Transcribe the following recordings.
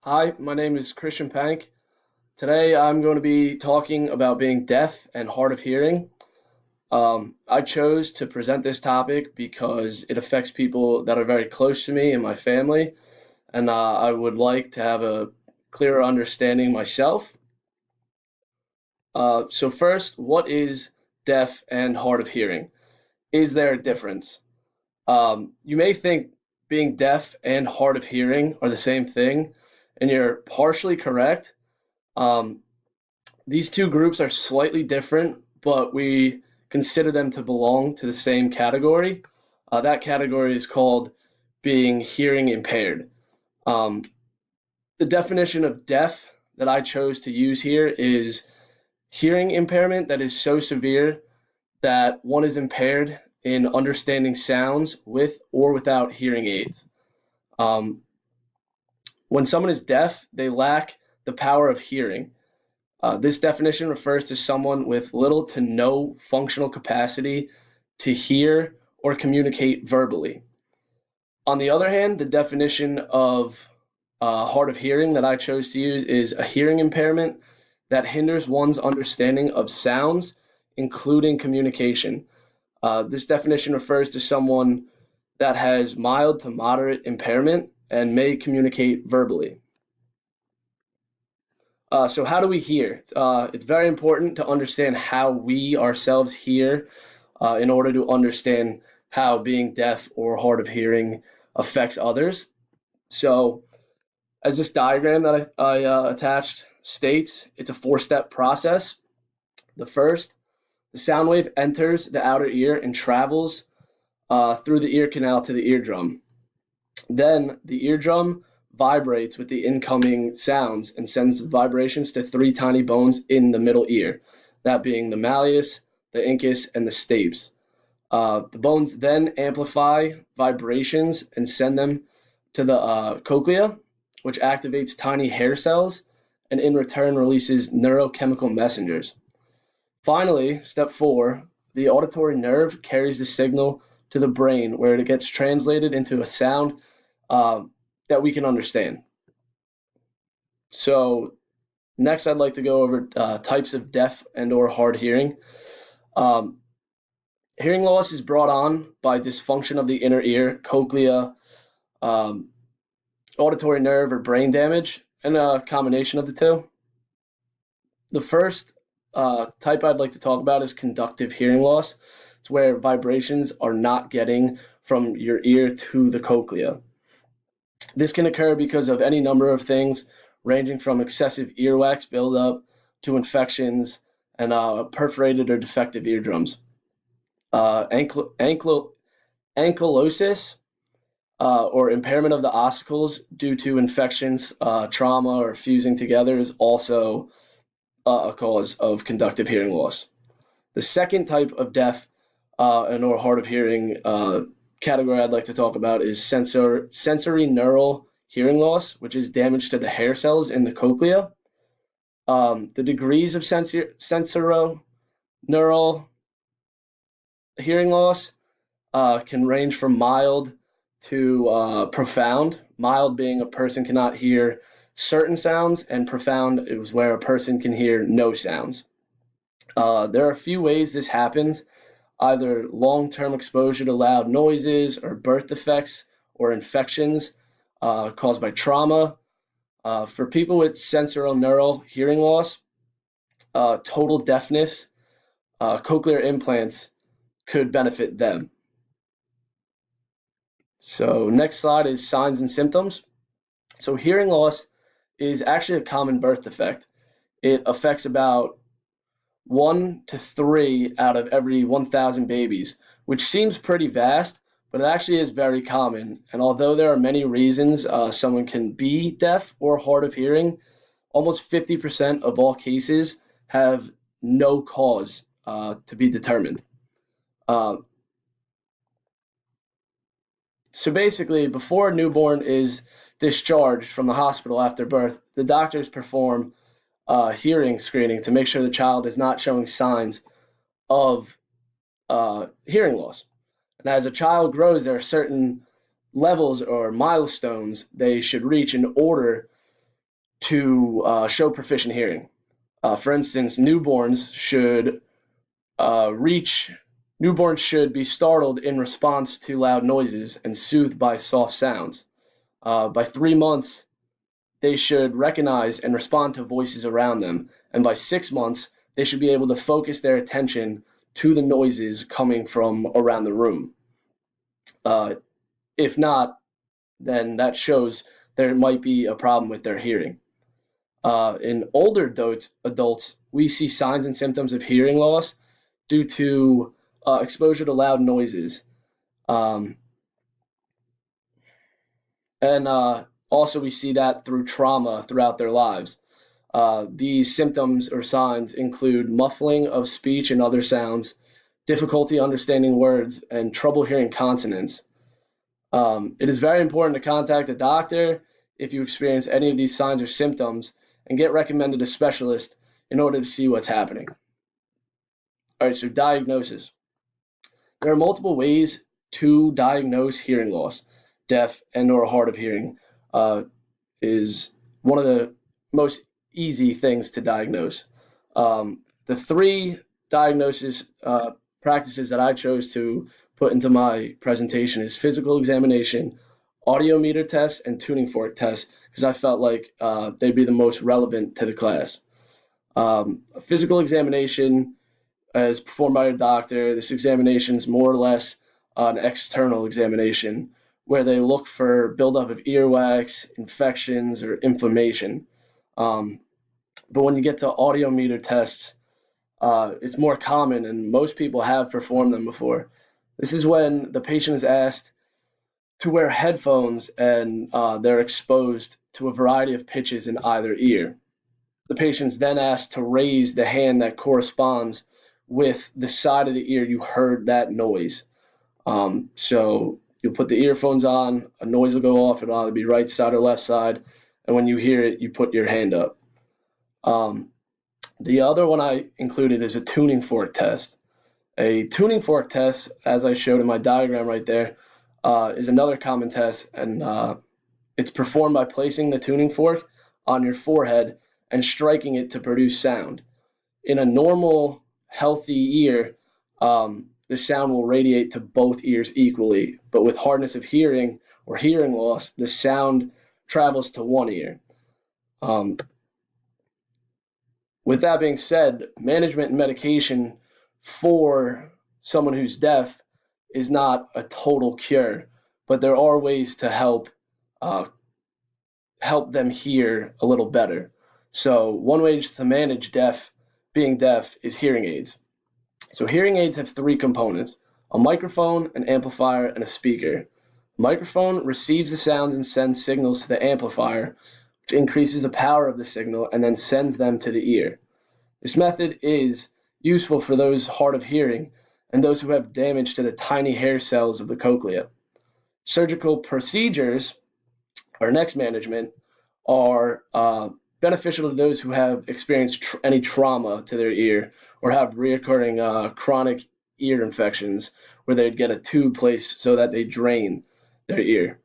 Hi, my name is Christian Pank. Today I'm going to be talking about being deaf and hard of hearing. I chose to present this topic because it affects people that are very close to me and my family, and I would like to have a clearer understanding myself. So first, what is deaf and hard of hearing? Is there a difference? You may think being deaf and hard of hearing are the same thing, and you're partially correct. Um, These two groups are slightly different, but we consider them to belong to the same category. That category is called being hearing impaired. Um, the definition of deaf that I chose to use here is hearing impairment that is so severe that one is impaired in understanding sounds with or without hearing aids. Um, when someone is deaf, they lack the power of hearing. This definition refers to someone with little to no functional capacity to hear or communicate verbally. On the other hand, the definition of hard of hearing that I chose to use is a hearing impairment that hinders one's understanding of sounds, including communication. This definition refers to someone that has mild to moderate impairment and may communicate verbally. So how do we hear? It's very important to understand how we ourselves hear in order to understand how being deaf or hard of hearing affects others. So as this diagram that I attached states, it's a four-step process. The first, the sound wave enters the outer ear and travels through the ear canal to the eardrum. Then the eardrum vibrates with the incoming sounds and sends vibrations to three tiny bones in the middle ear, that being the malleus, the incus, and the stapes. The bones then amplify vibrations and send them to the cochlea, which activates tiny hair cells and in return releases neurochemical messengers. Finally, step four, the auditory nerve carries the signal to the brain where it gets translated into a sound uh, that we can understand. So next, I'd like to go over types of deaf and or hard hearing. Um, Hearing loss is brought on by dysfunction of the inner ear, cochlea, um, auditory nerve, or brain damage, and a combination of the two. The first type I'd like to talk about is conductive hearing loss. It's where vibrations are not getting from your ear to the cochlea. This can occur because of any number of things, ranging from excessive earwax buildup to infections and perforated or defective eardrums. Ankylosis or impairment of the ossicles due to infections, trauma, or fusing together is also a cause of conductive hearing loss. The second type of deaf and or hard of hearing category I'd like to talk about is sensory neural hearing loss, which is damage to the hair cells in the cochlea. The degrees of sensoro neural hearing loss can range from mild to profound. Mild being a person cannot hear certain sounds, and profound is where a person can hear no sounds. There are a few ways this happens, either long-term exposure to loud noises or birth defects or infections caused by trauma. For people with sensorineural hearing loss, total deafness, cochlear implants could benefit them. So next slide is signs and symptoms. So hearing loss is actually a common birth defect. It affects about 1 to 3 out of every 1,000 babies, which seems pretty vast, but it actually is very common. And although there are many reasons someone can be deaf or hard of hearing, almost 50% of all cases have no cause to be determined. Uh, so basically, before a newborn is discharged from the hospital after birth, the doctors perform hearing screening to make sure the child is not showing signs of hearing loss. And as a child grows, there are certain levels or milestones they should reach in order to show proficient hearing. For instance, reach newborns should be startled in response to loud noises and soothed by soft sounds. By 3 months, they should recognize and respond to voices around them, and by 6 months, they should be able to focus their attention to the noises coming from around the room. Uh, if not, then that shows there might be a problem with their hearing. In older adults, we see signs and symptoms of hearing loss due to exposure to loud noises. Um, and Also, we see that through trauma throughout their lives. These symptoms or signs include muffling of speech and other sounds, difficulty understanding words, and trouble hearing consonants. It is very important to contact a doctor if you experience any of these signs or symptoms and get recommended a specialist in order to see what's happening. All right, so diagnosis. There are multiple ways to diagnose hearing loss. Deaf and or hard of hearing is one of the most easy things to diagnose. The three diagnosis practices that I chose to put into my presentation is physical examination, audiometer tests, and tuning fork tests, because I felt like they'd be the most relevant to the class. A physical examination is performed by a doctor. This examination is more or less an external examination where they look for buildup of earwax, infections, or inflammation. But when you get to audiometer tests, it's more common, and most people have performed them before. This is when the patient is asked to wear headphones and they're exposed to a variety of pitches in either ear. The patient's then asked to raise the hand that corresponds with the side of the ear you heard that noise. So you'll put the earphones on, a noise will go off, it'll either be right side or left side, and when you hear it, you put your hand up. The other one I included is a tuning fork test. A tuning fork test, as I showed in my diagram right there, is another common test, and it's performed by placing the tuning fork on your forehead and striking it to produce sound. In a normal, healthy ear, the sound will radiate to both ears equally, but with hardness of hearing or hearing loss, the sound travels to one ear. With that being said, management and medication for someone who's deaf is not a total cure, but there are ways to help them hear a little better. So one way to manage being deaf is hearing aids. So hearing aids have three components: a microphone, an amplifier, and a speaker. The microphone receives the sounds and sends signals to the amplifier, which increases the power of the signal and then sends them to the ear. This method is useful for those hard of hearing and those who have damage to the tiny hair cells of the cochlea. Surgical procedures, or next management, are beneficial to those who have experienced any trauma to their ear or have reoccurring chronic ear infections where they'd get a tube placed so that they drain their ear.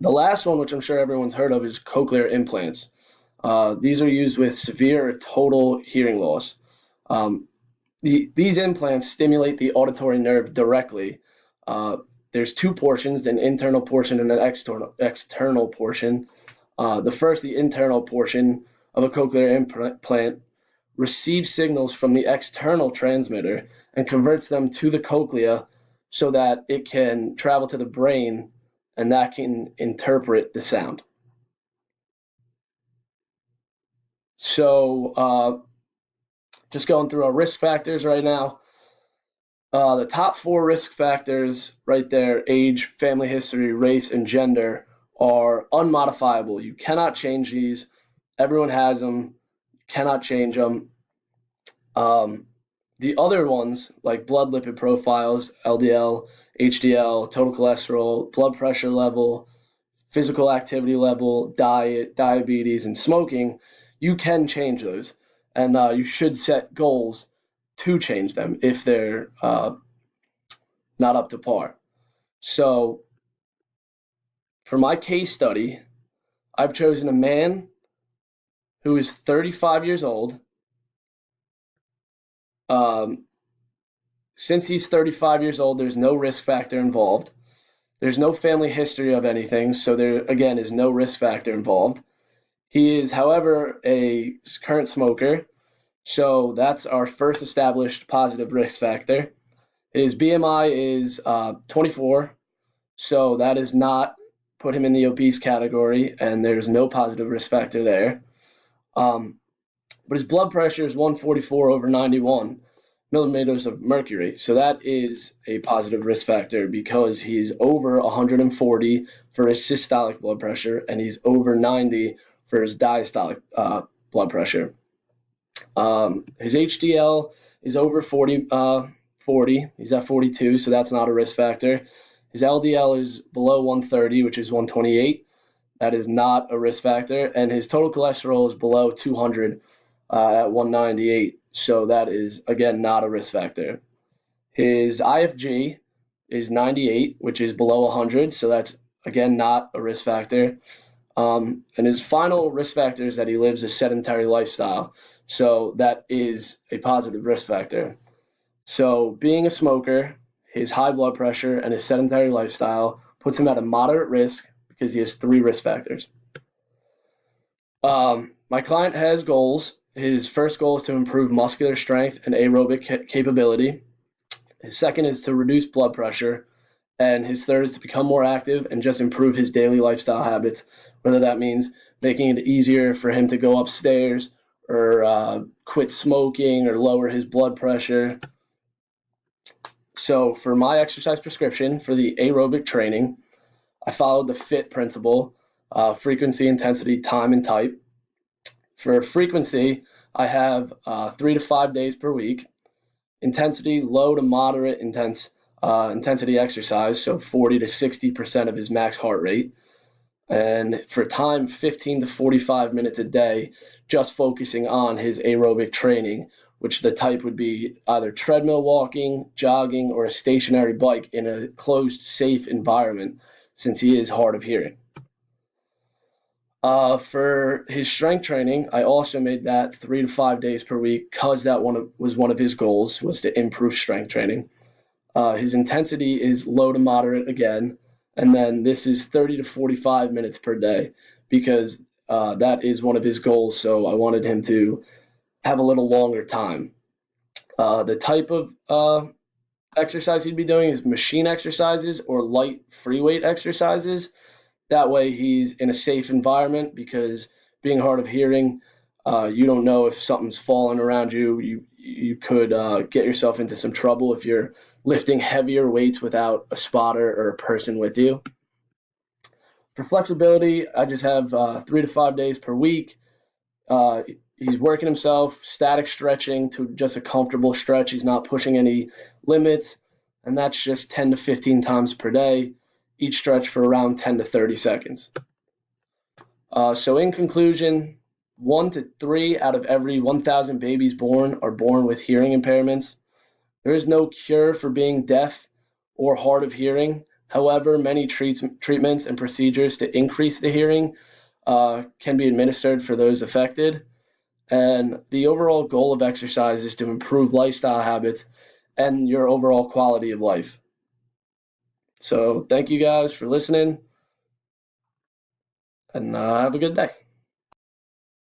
The last one, which I'm sure everyone's heard of, is cochlear implants. These are used with severe or total hearing loss. These implants stimulate the auditory nerve directly. There's two portions, an internal portion and an external portion. The internal portion of a cochlear implant receives signals from the external transmitter and converts them to the cochlea so that it can travel to the brain and that can interpret the sound. So just going through our risk factors right now. The top four risk factors right there, age, family history, race, and gender, are unmodifiable. You cannot change these. Everyone has them. You cannot change them. The other ones, like blood lipid profiles, LDL, HDL, total cholesterol, blood pressure level, physical activity level, diet, diabetes, and smoking, you can change those. And you should set goals to change them if they're not up to par. So for my case study, I've chosen a man who is 35 years old. Um, since he's 35 years old, there's no risk factor involved. There's no family history of anything, so there again is no risk factor involved. He is, however, a current smoker, so that's our first established positive risk factor. His BMI is 24, so that does not put him in the obese category, and there's no positive risk factor there. Um, but his blood pressure is 144 over 91 millimeters of mercury. So that is a positive risk factor because he's over 140 for his systolic blood pressure and he's over 90 for his diastolic blood pressure. His HDL is over 40. He's at 42, so that's not a risk factor. His LDL is below 130, which is 128. That is not a risk factor. And his total cholesterol is below 200 at 198. So that is, again, not a risk factor. His IFG is 98, which is below 100. So that's, again, not a risk factor. And his final risk factor is that he lives a sedentary lifestyle. So that is a positive risk factor. So being a smoker, his high blood pressure, and his sedentary lifestyle puts him at a moderate risk because he has 3 risk factors. My client has goals. His first goal is to improve muscular strength and aerobic capability. His second is to reduce blood pressure. And his third is to become more active and just improve his daily lifestyle habits, whether that means making it easier for him to go upstairs or quit smoking or lower his blood pressure. So for my exercise prescription for the aerobic training, I followed the FIT principle, frequency, intensity, time, and type. For frequency, I have 3 to 5 days per week. Intensity, low to moderate intensity exercise, so 40 to 60% of his max heart rate. And for time, 15 to 45 minutes a day, just focusing on his aerobic training, which the type would be either treadmill walking, jogging, or a stationary bike in a closed, safe environment, since he is hard of hearing. For his strength training, I also made that 3 to 5 days per week because that was one of his goals, was to improve strength training. His intensity is low to moderate again, and then this is 30 to 45 minutes per day because that is one of his goals, so I wanted him to have a little longer time. The type of exercise he'd be doing is machine exercises or light free weight exercises. That way he's in a safe environment because being hard of hearing, you don't know if something's falling around you. You could get yourself into some trouble if you're lifting heavier weights without a spotter or a person with you. For flexibility, I just have 3 to 5 days per week. He's working himself, static stretching to just a comfortable stretch. He's not pushing any limits, and that's just 10 to 15 times per day, each stretch for around 10 to 30 seconds. So in conclusion, 1 to 3 out of every 1,000 babies born are born with hearing impairments. There is no cure for being deaf or hard of hearing. However, many treatments and procedures to increase the hearing can be administered for those affected. And the overall goal of exercise is to improve lifestyle habits and your overall quality of life. So thank you guys for listening, and have a good day.